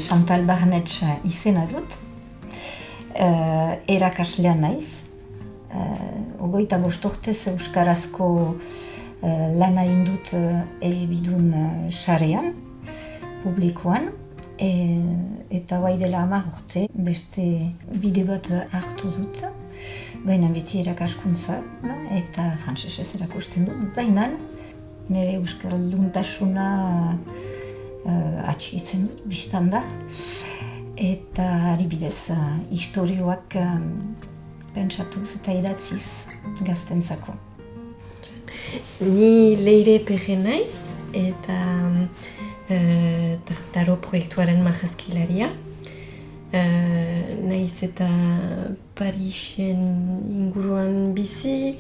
Chantal Barnetx izena dut. Erakaslea naiz. 25 urtez euskarazko lana egin dut elebidun sarean, publikoan. Eta bai dela 10 urte, beste bide bat hartu dut. Baina beti erakaskuntza, eta frantsesez erakusten dut. Baina nire euskalduntasuna atxikitzen dut, bistan da. Eta adibidez, istorioak pentsatuz eta idatziz gaztentzako. Ni Leire Perre naiz, eta Tartaro proiektuaren marrazkilaria. Naiz eta Parisen inguruan bizi,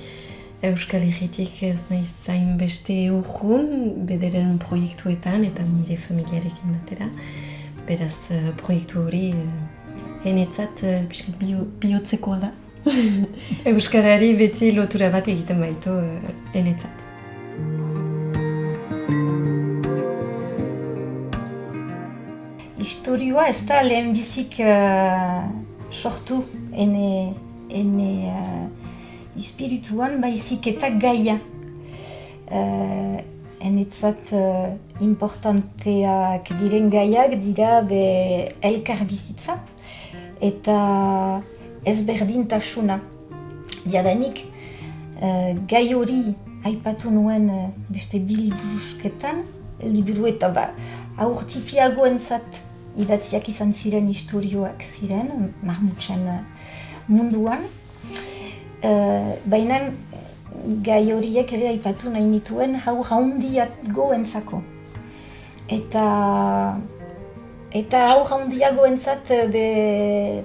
Euskal Herritik ez naiz zain beste urrun, bederen proiektuetan eta nire familiarekin batera. Beraz, proiektu hori enetzat bihotzekoa da. Euskarari beti lotura bat egiten baitu enetzat. Istorioa ez da lehenbizik sortu ene espirituan, baizik eta gaia. Enetzat importanteak diren gaiak dira elkar bizitza eta ezberdintasuna. Jadanik, gai hori aipatu nuen beste bi liburu eta aurtipiagoentzat idatziak izan ziren istorioak ziren, marmutsen munduan. Baina gai horiek ere aipatu nahi nituen haur handiagoentzako. Eta haur handiagoentzat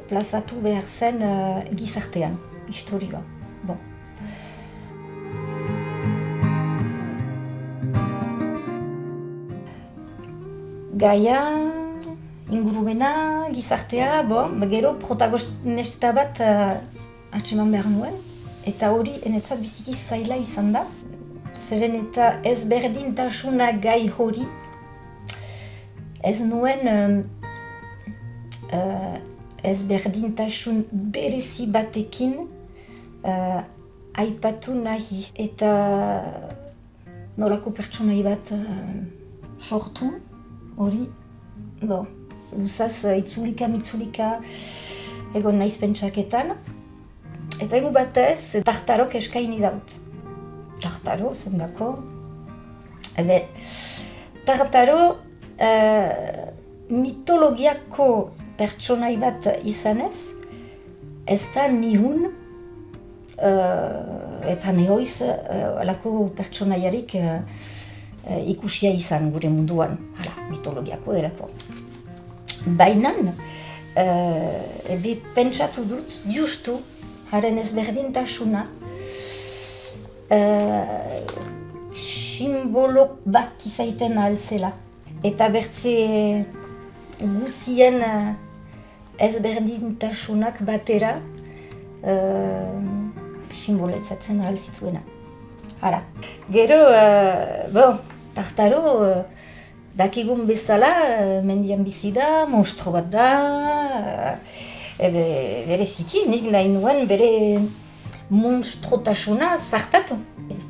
plazatu behar zen gizartean, istorioa. Gaia, ingurumena, gizartea, gero protagonista bat atseman behar nuen. Eta hori enetzat biziki zaila izan da. Zeren eta ezberdintasuna gai hori ez nuen ezberdintasun berezi batekin aipatu nahi. Eta nolako pertsonai bat sortu hori, luzaz itzulika egon naiz pentsaketan. Eta egu batez, Tartarok eskaini daut. Tartaro, zendako. Tartaro mitologiako pertsonai bat izanez, ez da nihun eta nehoiz alako pertsonaiarik ikusia izan gure munduan, mitologiako delako. Baina, pentsatu dut, justu, haren ezberdintasuna, simbolo bat izaiten alzela. Eta bertze guzien ezberdintasunak batera simbolizatzen alzituena. Gero, Tartaro, dakigun bezala, mendian bizi da, monstro bat da, bereziki, nik nahi nuen bere monstrotasuna zartatu.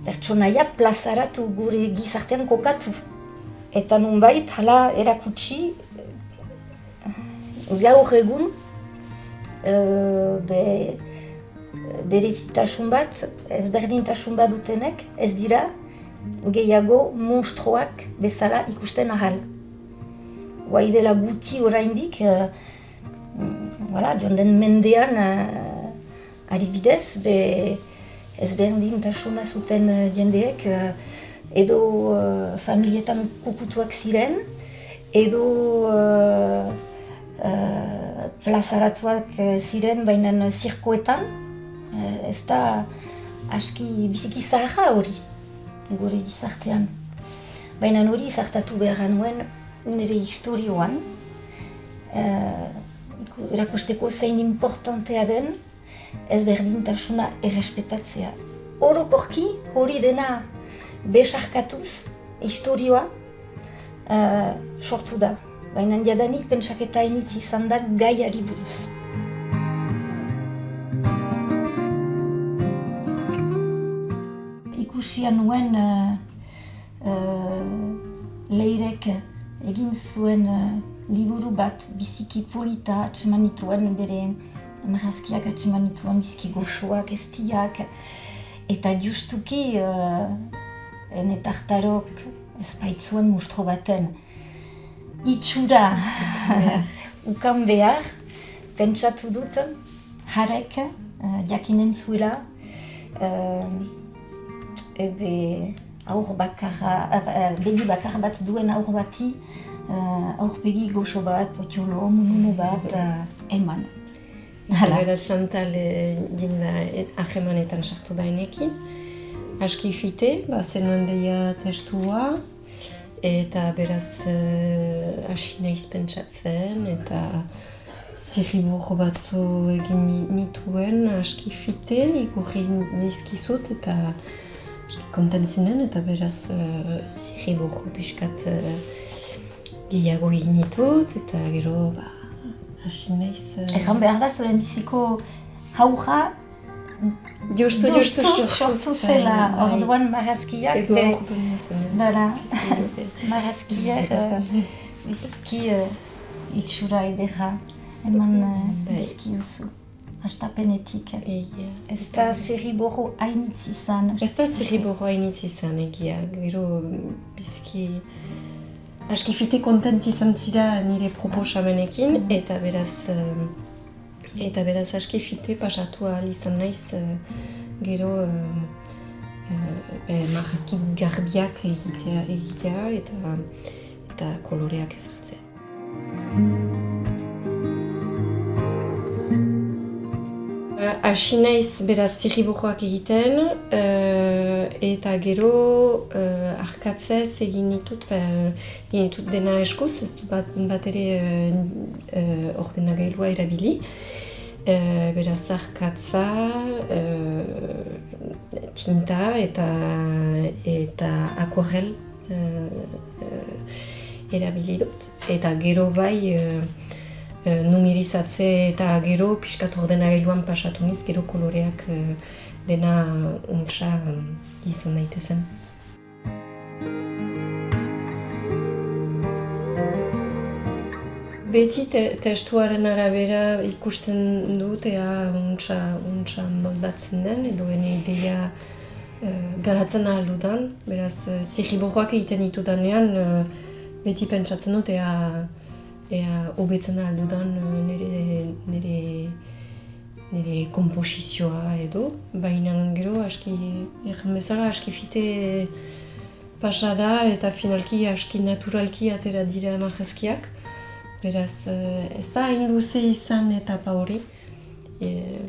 Pertsonaia plazaratu gure gizartean kokatu. Eta nunbait, hala erakutsi, gaur egun, berezitasun bat, ezberdintasun bat dutenek, ez dira gehiago monstroak bezala ikusten ahal. Guai dela guti oraindik, joan den mendean adibidez, ezberdintasuna zuten jendeek edo familietan kukutuak ziren, edo plazaratuak ziren bainan zirkoetan. Ez da aski biziki zaharra hori, gure gizartean. Baina hori zartatu behar nuen nire historioan, erakusteko zein importantea den ezberdintasuna errespetatzea. Orokorki hori dena besarkatuz historioa sortu da. baina jadanik pentsaketa initz izan da gaiari buruz. Ikusia nuen Leirek egin zuen liburu bat biziki polita atseman nituen, bere marrazkiak atseman nituen biziki goxoak, eztiak, eta justuki ene tartarok espaitzuen mustro baten itxura ukan behar, pentsatu dut harek jakinen zuela begi bakar bat duen aur bati aurpegi goxo bat, potiolo, monuno bat eman. Beraz, Chantal jinda ahemanetan sartu da enekin. Aski fite, zenuen deia testua, eta beraz hasi naiz pentsatzen, eta zirriborro batzu egin nituen aski fite, ikurri nizkizut, eta konten zinen, eta beraz zirriborro pixkat gehiago egin ditut, eta gero hasi naiz... Egan behar da, zure biziko haurra Justu sortu zela, orduan marrazkiak... Eduan ordu nintzen. Dara, marrazkiak biziki itxura edera eman dizkiuzu, hastapenetik. Ez da zirriborro hainitz izan. Ez da zirriborro hainitz izan egia, gero biziki... Aski fite kontent izan zira nire proposamenekin, eta beraz aski fite pasatu ahal izan naiz gero marrazki garbiak egitea eta koloreak ezartzea. Hasi naiz beraz zirriborroak egiten, eta gero arkatzez egin ditut dena eskuz, ez du bat ere ordenagailua erabili. Beraz arkatza, tinta eta akuarel erabili dut. Eta gero bai numerizatze eta gero pixkat ordenagailuan pasatu niz, gero koloreak dena untsa izan daitezen. Beti testuaren arabera ikusten dut ea untsa moldatzen den, edo ene ideia garatzen ahal dudan. Beraz, zirriborroak egiten ditudanean beti pentsatzen dut ea hobetzen ahal dudan nire komposizioa edo. Baina gero aski fite pasada eta finalki aski naturalki atera dira marrazkiak. Beraz, ez da hain luze izan etapa hori,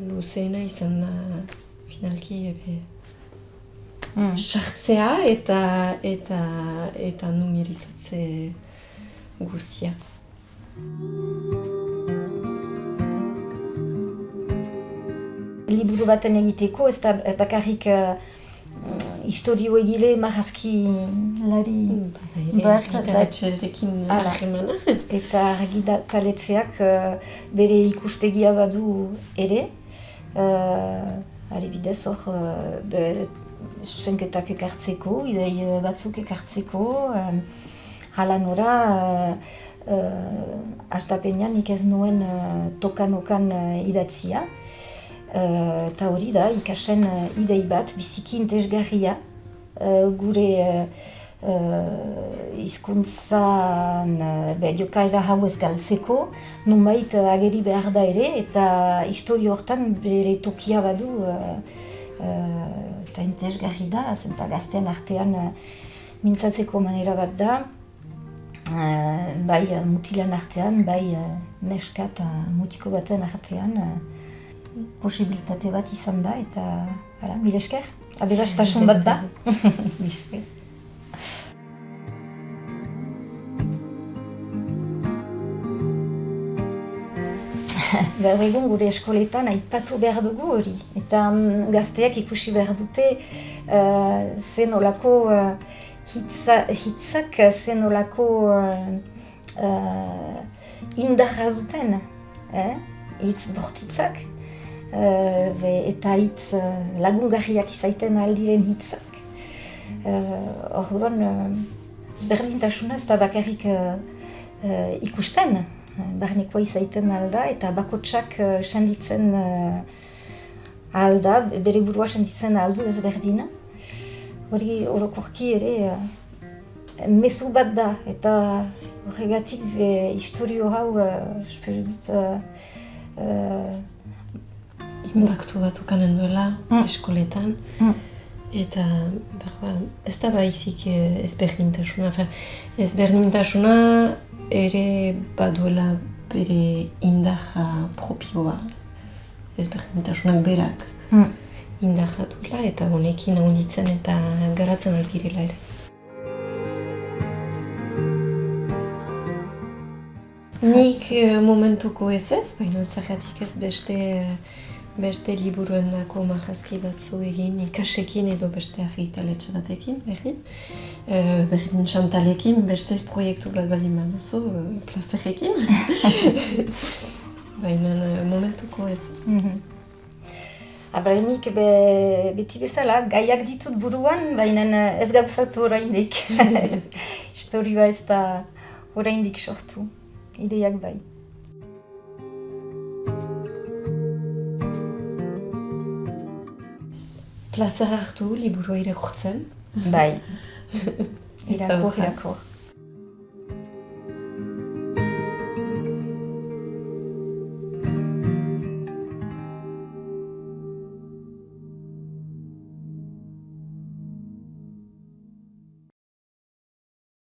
luzeena izan da finalki sartzea eta numerizatze guztia. Liburu baten egiteko, ez da bakarrik historio egile marrazkilari bat. Argitaletxerekin ahemana. Eta argitaletxeak bere ikuspegia badu ere. Adibidez hor zuzenketak ekartzeko, idei batzuk ekartzeko. Hala nora, hastapenean nik ez nuen tokan idatzia. Eta hori da, ikasen idei bat, biziki interesgarria, gure hizkuntzan jokaera hau ez galtzeko, nonbait ageri behar da ere, eta historio hortan bere tokia badu, eta interesgarri da, zenta gaztean artean mintzatzeko manera bat da, bai mutilan artean, bai neska eta mutiko baten artean, posibilitate bat izan da, eta mila esker, aberastasun bat da. Mila esker. Gaur egun gure eskoletan aipatu behar dugu hori, eta gazteak ikusi behar dute zen olako hitzak, zen olako indarra duten, hitz bortitzak, eta hitz lagungarriak izaiten aldiren hitzak. Orduan, ezberdintasuna ez da bakarrik ikusten, barnekoa izaiten alda, eta bakotsak senditzen alda, bere burua senditzen aldu ezberdina. Hori orokorki ere mezu bat da, eta horregatik historio hau, espero dut, Impaktu bat ukanen duela eskoletan, eta ez da baizik ezberdintasuna. Ezberdintasuna ere baduela bere indarra propioa, ezberdintasunak berak indarra duela, eta honekin handitzen eta garatzen algirela ere. Nik momentuko ez, baina zergatik ez beste liburuendako marrazki batzu egin, ikasekin edo beste argitaletxe batekin, berdin Xantalekin, beste proiektu bat baldin baduzu, plazerekin. Baina momentuko ez. Nik beti bezala gaiak ditut buruan, baina ez gauzatu oraindik. Historioa ez da oraindik sortu, ideiak bai. Plazer hartu liburua irakurtzen. Bai, irakur.